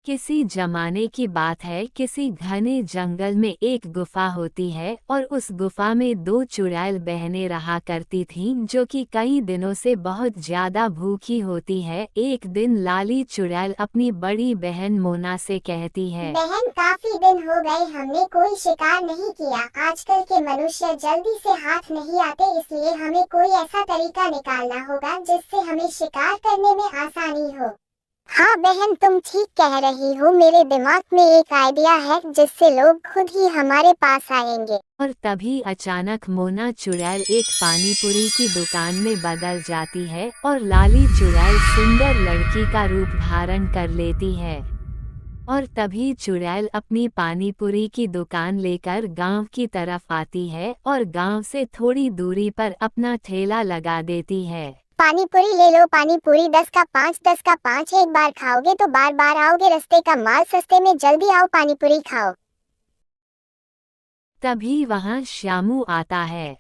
किसी जमाने की बात है, किसी घने जंगल में एक गुफा होती है और उस गुफा में दो चुड़ैल बहनें रहा करती थीं जो कि कई दिनों से बहुत ज्यादा भूखी होती है। एक दिन लाली चुड़ैल अपनी बड़ी बहन मोना से कहती है, बहन, काफी दिन हो गए हमने कोई शिकार नहीं किया। आजकल के मनुष्य जल्दी से हाथ नहीं आते, इसलिए हमें कोई ऐसा तरीका निकालना होगा जिससे हमें शिकार करने में आसानी हो। हाँ बहन, तुम ठीक कह रही हो। मेरे दिमाग में एक आइडिया है जिससे लोग खुद ही हमारे पास आएंगे। और तभी अचानक मोना चुड़ैल एक पानीपुरी की दुकान में बदल जाती है और लाली चुड़ैल सुंदर लड़की का रूप धारण कर लेती है। और तभी चुड़ैल अपनी पानीपुरी की दुकान लेकर गांव की तरफ आती है और गांव से थोड़ी दूरी पर अपना ठेला लगा देती है। पानीपुरी ले लो, पानीपुरी 10 का 5, 10 का 5। एक बार खाओगे तो बार बार आओगे। रास्ते का माल सस्ते में, जल्दी आओ पानीपुरी खाओ। तभी वहां श्यामू आता है।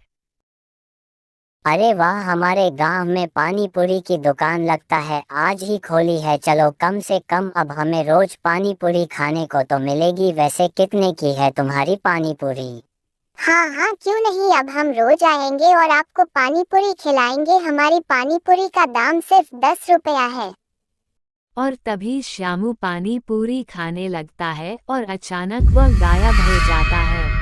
अरे वाह, हमारे गांव में पानी पूरी की दुकान लगता है, आज ही खोली है। चलो, कम से कम अब हमें रोज पानी पूरी खाने को तो मिलेगी। वैसे कितने की है तुम्हारी पानी पूरी? हाँ हाँ, क्यों नहीं, अब हम रोज आएंगे और आपको पानी पूरी खिलाएंगे। हमारी पानी पूरी का दाम सिर्फ 10 रुपया है। और तभी श्यामू पानी पूरी खाने लगता है और अचानक वह गायब हो जाता है।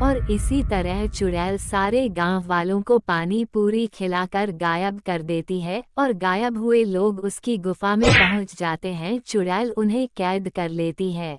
और इसी तरह चुड़ैल सारे गांव वालों को पानी पूरी खिलाकर गायब कर देती है और गायब हुए लोग उसकी गुफा में पहुंच जाते हैं। चुड़ैल उन्हें कैद कर लेती है।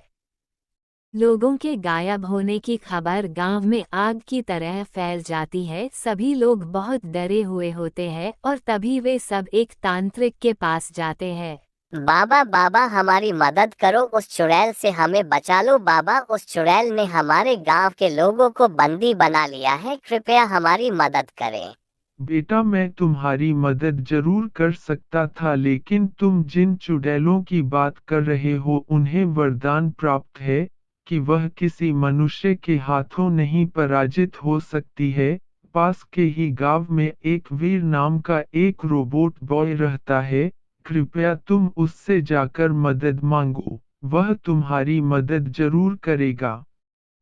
लोगों के गायब होने की खबर गांव में आग की तरह फैल जाती है। सभी लोग बहुत डरे हुए होते हैं और तभी वे सब एक तांत्रिक के पास जाते हैं। बाबा बाबा, हमारी मदद करो, उस चुड़ैल से हमें बचा लो। बाबा, उस चुड़ैल ने हमारे गांव के लोगों को बंदी बना लिया है, कृपया हमारी मदद करें। बेटा, मैं तुम्हारी मदद जरूर कर सकता था, लेकिन तुम जिन चुड़ैलों की बात कर रहे हो उन्हें वरदान प्राप्त है कि वह किसी मनुष्य के हाथों नहीं पराजित हो सकती है। पास के ही गांव में एक वीर नाम का एक रोबोट बॉय रहता है, कृपया तुम उससे जाकर मदद मांगो, वह तुम्हारी मदद जरूर करेगा।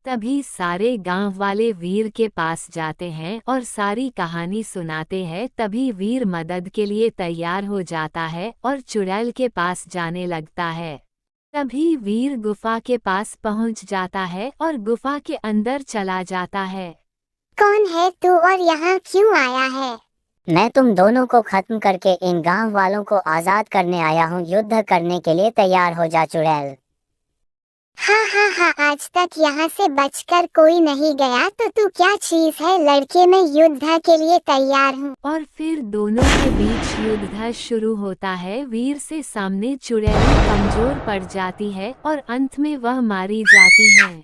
तभी सारे गांव वाले वीर के पास जाते हैं और सारी कहानी सुनाते हैं। तभी वीर मदद के लिए तैयार हो जाता है और चुड़ैल के पास जाने लगता है। तभी वीर गुफा के पास पहुंच जाता है और गुफा के अंदर चला जाता है। कौन है तू और यहाँ क्यों आया है? मैं तुम दोनों को खत्म करके इन गांव वालों को आजाद करने आया हूँ। युद्ध करने के लिए तैयार हो जा चुड़ैल। हाँ हाँ हाँ, आज तक यहाँ से बचकर कोई नहीं गया, तो तू क्या चीज है? लड़के, मैं युद्ध के लिए तैयार हूँ। और फिर दोनों के बीच युद्ध शुरू होता है। वीर से सामने चुड़ैल कमजोर पड़ जाती है और अंत में वह मारी जाती है।